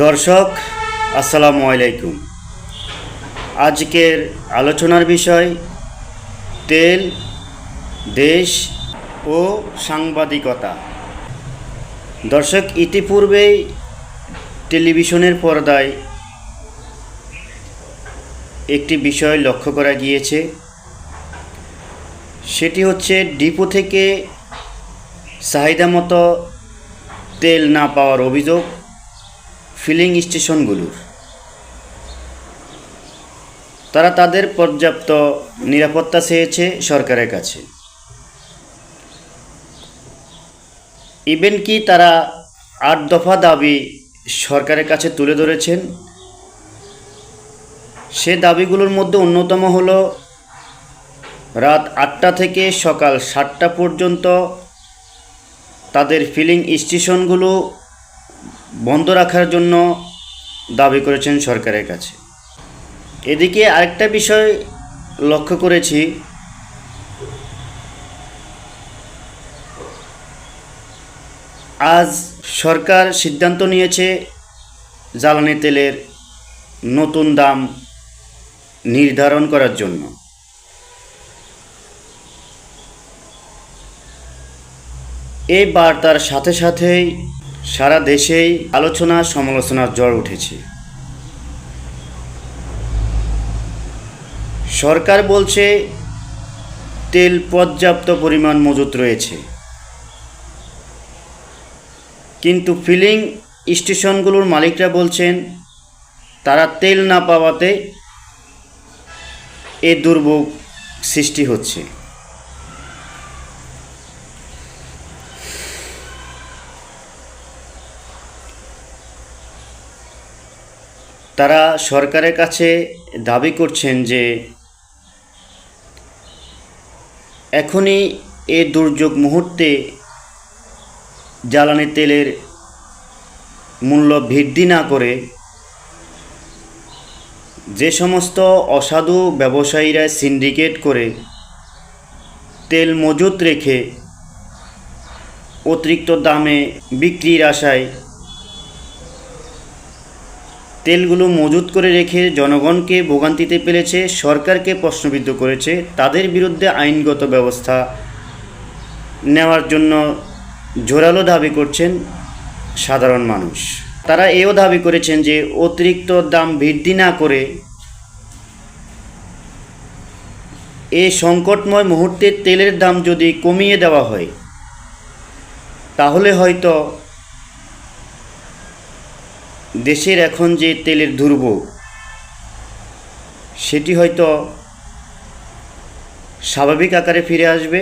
দর্শক আসসালামু আলাইকুম। আজকের আলোচনার বিষয় তেল, দেশ ও সাংবাদিকতা। দর্শক, ইতিপূর্বেই টেলিভিশনের পর্দায় একটি বিষয় লক্ষ্য করা গিয়েছে, সেটি হচ্ছে ডিপো থেকে চাহিদা মতো তেল না পাওয়ার অভিযোগ ফিলিং স্টেশনগুলোর। তারা তাদের পর্যাপ্ত নিরাপত্তা চেয়েছে সরকারের কাছে। ইভেন কি তারা ৮ দফা দাবি সরকারের কাছে তুলে ধরেছেন। সে দাবিগুলোর মধ্যে অন্যতম হলো রাত ৮টা থেকে সকাল ৭টা পর্যন্ত তাদের ফিলিং স্টেশনগুলো বন্ধ রাখার জন্য দাবি করেছেন সরকারের কাছে। এদিকে আরেকটা বিষয় লক্ষ্য করেছি, আজ সরকার সিদ্ধান্ত নিয়েছে জ্বালানি তেলের নতুন দাম নির্ধারণ করার জন্য। এই বার্তার সাথে সাথেই সারা দেশেই আলোচনা সমালোচনার ঝড় উঠেছে। সরকার বলছে তেল পর্যাপ্ত পরিমাণ মজুত রয়েছে, কিন্তু ফিলিং স্টেশনগুলোর মালিকরা বলছেন তারা তেল না পাওয়াতে এ দুর্ভোগ সৃষ্টি হচ্ছে। তারা সরকারের কাছে দাবি করছেন যে এখনই এ দুর্যোগ মুহূর্তে জ্বালানি তেলের মূল্য বৃদ্ধি না করে যে সমস্ত অসাধু ব্যবসায়ীরা সিন্ডিকেট করে তেল মজুত রেখে অতিরিক্ত দামে বিক্রির আশায় তেলগুলো মজুত করে রেখে জনগণকে ভোগান্তিতে ফেলেছে, সরকারকে প্রশ্নবিদ্ধ করেছে, তাদের বিরুদ্ধে আইনগত ব্যবস্থা নেওয়ার জন্য জোরালো দাবি করছেন সাধারণ মানুষ। তারা এও দাবি করেছেন যে অতিরিক্ত দাম বৃদ্ধি না করে এই সংকটময় মুহূর্তে তেলের দাম যদি কমিয়ে দেওয়া হয় তাহলে হয়তো দেশের এখন যে তেলের দুর্ভোগ সেটি হয়তো স্বাভাবিক আকারে ফিরে আসবে।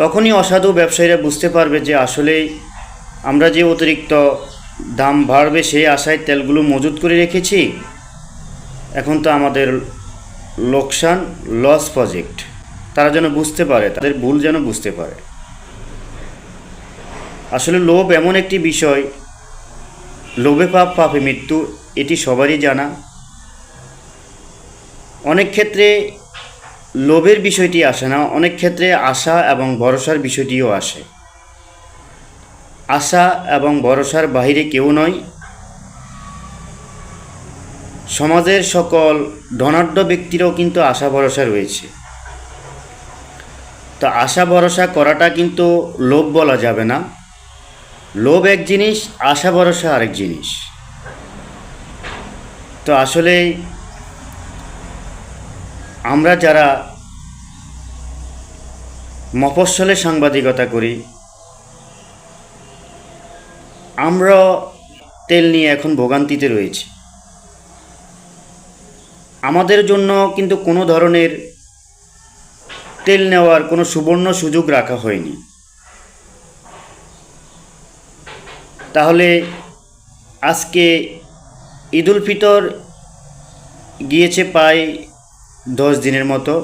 তখনই অসাধু ব্যবসায়ীরা বুঝতে পারবে যে আসলেই আমরা যে অতিরিক্ত দাম বাড়বে সেই আশায় তেলগুলো মজুত করে রেখেছি, এখন তো আমাদের লোকসান, লস প্রজেক্ট। তারা যেন বুঝতে পারে, তাদের ভুল যেন বুঝতে পারে। আসলে লোভ এমন একটি বিষয়, লোভে পাপ, পাপে মৃত্যু, এটি সবারই জানা। অনেক ক্ষেত্রে লোভের বিষয়টি আসে না, অনেক ক্ষেত্রে আশা এবং ভরসার বিষয়টিও আসে। আশা এবং ভরসার বাহিরে কেউ নয়। সমাজের সকল ধনাঢ্য ব্যক্তিরও কিন্তু আশা ভরসা রয়েছে। তো আশা ভরসা করাটা কিন্তু লোভ বলা যাবে না। লোভ এক জিনিস, আশা ভরসা আরেক জিনিস। তো আসলে আমরা যারা মফস্বলে সাংবাদিকতা করি, আমরা তেল নিয়ে এখন ভোগান্তিতে রয়েছি। আমাদের জন্য কিন্তু কোনো ধরনের তেল নেওয়ার কোনো সুবর্ণ সুযোগ রাখা হয়নি। তাহলে আজকে ঈদুল ফিতর গিয়েছে প্রায় 10 দিনের মতো।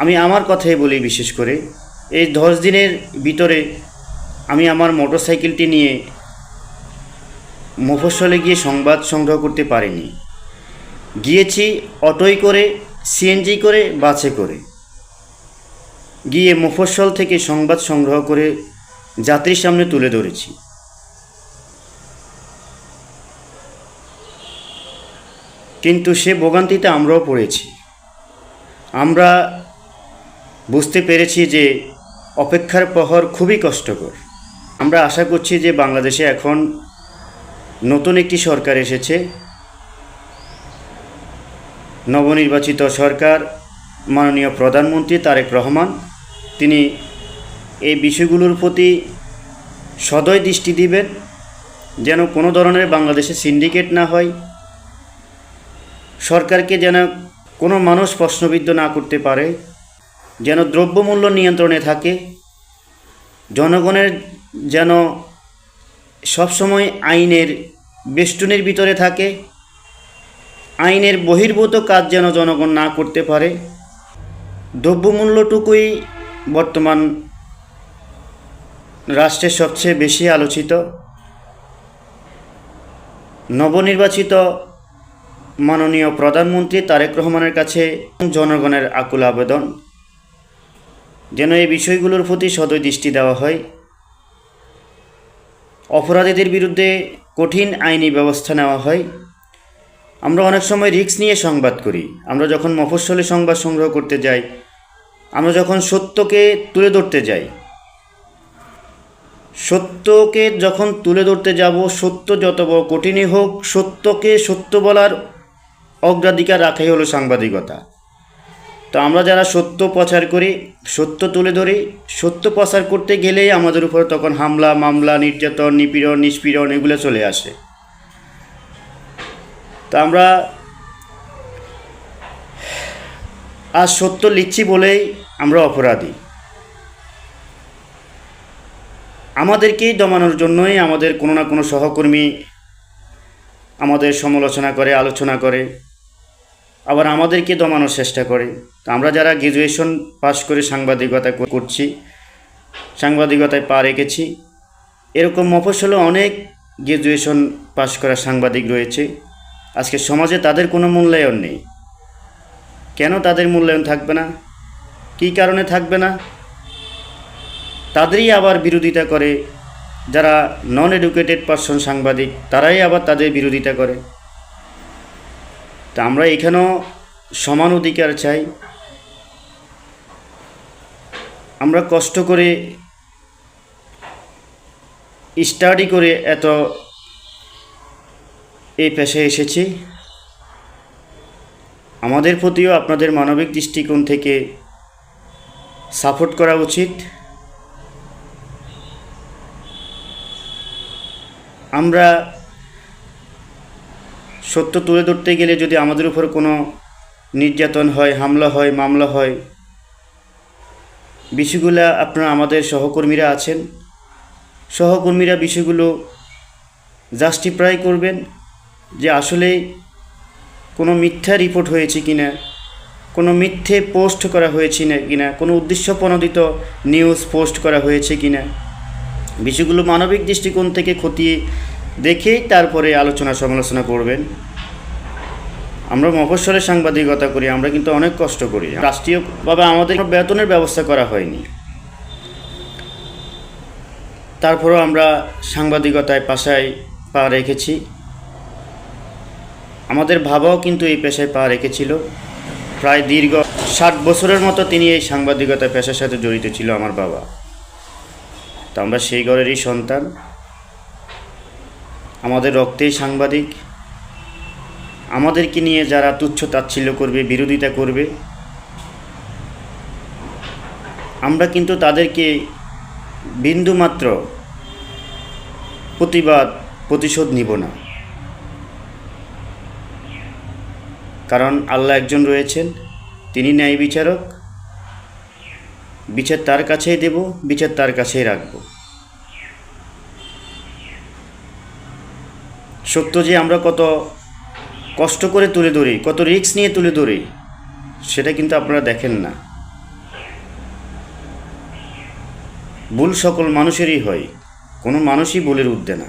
আমি আমার কথাই বলি, বিশেষ করে এই 10 দিনের ভিতরে আমি আমার মোটরসাইকেলটি নিয়ে মফস্বলে গিয়ে সংবাদ সংগ্রহ করতে পারিনি। গিয়েছি অটোয় করে, সিএনজি করে, বাসে করে। গিয়ে মফস্বল থেকে সংবাদ সংগ্রহ করে যাত্রীর সামনে তুলে ধরেছি। কিন্তু সে ভোগান্তিতে আমরাও পড়েছি। আমরা বুঝতে পেরেছি যে অপেক্ষার প্রহর খুবই কষ্টকর। আমরা আশা করছি যে বাংলাদেশে এখন নতুন একটি সরকার এসেছে, নবনির্বাচিত সরকার, মাননীয় প্রধানমন্ত্রী তারেক রহমান। তিনি এই বিষয়গুলোর প্রতি সদয় দৃষ্টি দিবেন, যেন কোনো ধরনের বাংলাদেশে সিন্ডিকেট না হয়, সরকারকে যেন কোনো মানুষ প্রশ্নবিদ্ধ না করতে পারে, যেন দ্রব্যমূল্য নিয়ন্ত্রণে থাকে, জনগণের যেন সবসময় আইনের বেষ্টনীর ভিতরে থাকে, আইনের বহির্ভূত কাজ যেন জনগণ না করতে পারে। দ্রব্যমূল্যটুকুই বর্তমান রাষ্ট্রের সবচেয়ে বেশি আলোচিত। নবনির্বাচিত মাননীয় প্রধানমন্ত্রী তারেক রহমানের কাছে জনগণের আকুল আবেদন, যেন এই বিষয়গুলোর প্রতি সদয় দৃষ্টি দেওয়া হয়, অপরাধীদের বিরুদ্ধে কঠিন আইনি ব্যবস্থা নেওয়া হয়। আমরা অনেক সময় রিস্ক নিয়ে সংবাদ করি। আমরা যখন মফস্বলে সংবাদ সংগ্রহ করতে যাই, আমরা যখন সত্যকে তুলে ধরতে যাই, সত্যকে যখন তুলে ধরতে যাব, সত্য যত বড় কঠিনই হোক, সত্যকে সত্য বলার অগ্রাধিকার রাখাই হলো সাংবাদিকতা। তো আমরা যারা সত্য প্রচার করি, সত্য তুলে ধরি, সত্য প্রচার করতে গেলেই আমাদের উপর তখন হামলা, মামলা, নির্যাতন, নিপীড়ন, নিষ্পীড়ন এগুলো চলে আসে। তো আমরা আজ সত্য লিখছি বলেই আমরা অপরাধী। আমাদেরকেই দমানোর জন্যই আমাদের কোনো না কোনো সহকর্মী আমাদের সমালোচনা করে, আলোচনা করে, আবার আমাদেরকে দমানোর চেষ্টা করে। তো আমরা যারা গ্র্যাজুয়েশন পাশ করে সাংবাদিকতা করছি, সাংবাদিকতায় পা রেখেছি, এরকম মফস্বলে অনেক গ্র্যাজুয়েশন পাশ করা সাংবাদিক রয়েছে। আজকে সমাজে তাদের কোনো মূল্যায়ন নেই। কেন তাদের মূল্যায়ন থাকবে না? কী কারণে থাকবে না? তাদেরই আবার বিরোধিতা করে যারা নন এডুকেটেড পারসন সাংবাদিক, তারাই আবার তাদের বিরোধিতা করে। তা আমরা এখানেও সমান অধিকার চাই। আমরা কষ্ট করে স্টাডি করে এত এই পেশায় এসেছি। আমাদের প্রতিও আপনাদের মানবিক দৃষ্টিকোণ থেকে সাপোর্ট করা উচিত। আমরা সত্য তুলে ধরতে গেলে যদি আমাদের উপর কোনো নির্যাতন হয়, হামলা হয়, মামলা হয়, বিষয়গুলো আপনারা আমাদের সহকর্মীরা আছেন, সহকর্মীরা বিষয়গুলো জাস্টিফাই করবেন যে আসলে কোনো মিথ্যা রিপোর্ট হয়েছে কিনা, কোনো মিথ্যে পোস্ট করা হয়েছে না কিনা, কোনো উদ্দেশ্যপ্রণোদিত নিউজ পোস্ট করা হয়েছে কিনা, বিষয়গুলো মানবিক দৃষ্টিকোণ থেকে খতিয়ে দেখেই তারপরে আলোচনা সমালোচনা করবেন। আমরা মফস্বলে সাংবাদিকতা করি, আমরা কিন্তু অনেক কষ্ট করি। রাষ্ট্রীয়ভাবে আমাদের বেতনের ব্যবস্থা করা হয়নি, তারপরেও আমরা সাংবাদিকতায় পেশায় পা রেখেছি। আমাদের বাবাও কিন্তু এই পেশায় পা রেখেছিল। প্রায় দীর্ঘ 60 বছরের মতো তিনি এই সাংবাদিকতা পেশার সাথে জড়িত ছিল আমার বাবা। তো আমরা সেই ঘরেরই সন্তান, আমাদের রক্তেই সাংবাদিক। আমাদেরকে নিয়ে যারা তুচ্ছ তাচ্ছিল্য করবে, বিরোধিতা করবে, আমরা কিন্তু তাদেরকে বিন্দুমাত্র প্রতিশোধ নিব না। কারণ আল্লাহ একজন রয়েছেন, তিনি ন্যায় বিচারক। বিচার তার কাছেই দেব, বিচার তার কাছেই রাখব। সত্য যে আমরা কত কষ্ট করে তুলে ধরি, কত রিস্ক নিয়ে তুলে ধরি, সেটা কিন্তু আপনারা দেখেন না। ভুল সকল মানুষেরই হয়, কোনো মানুষই ভুলের ঊর্ধ্বে না।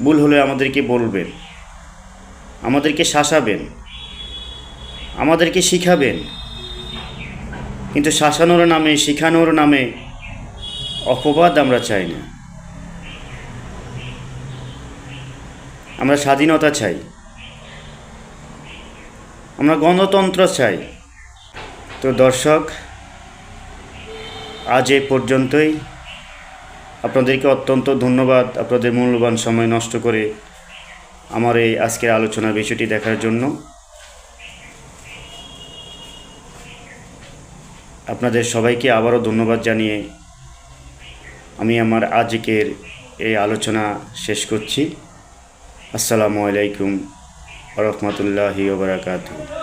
ভুল হলে আমাদেরকে বলবেন, আমাদেরকে শাসাবেন, আমাদেরকে শিখাবেন। কিন্তু শাসানোর নামে, শিখানোর নামে অপবাদ আমরা চাই না। আমরা স্বাধীনতা চাই। আমরা গণতন্ত্র চাই। তো দর্শক, আজ এই পর্যন্তই। আপনাদেরকে অত্যন্ত ধন্যবাদ আপনাদের মূল্যবান সময় নষ্ট করে আমার এই আজকের আলোচনার বিষয়টি দেখার জন্য। আপনাদের সবাইকে আবারও ধন্যবাদ জানিয়ে আমি আমার আজকের এই আলোচনা শেষ করছি। আসসালামু আলাইকুম ওয়া রাহমাতুল্লাহি ওয়া বারাকাতুহু।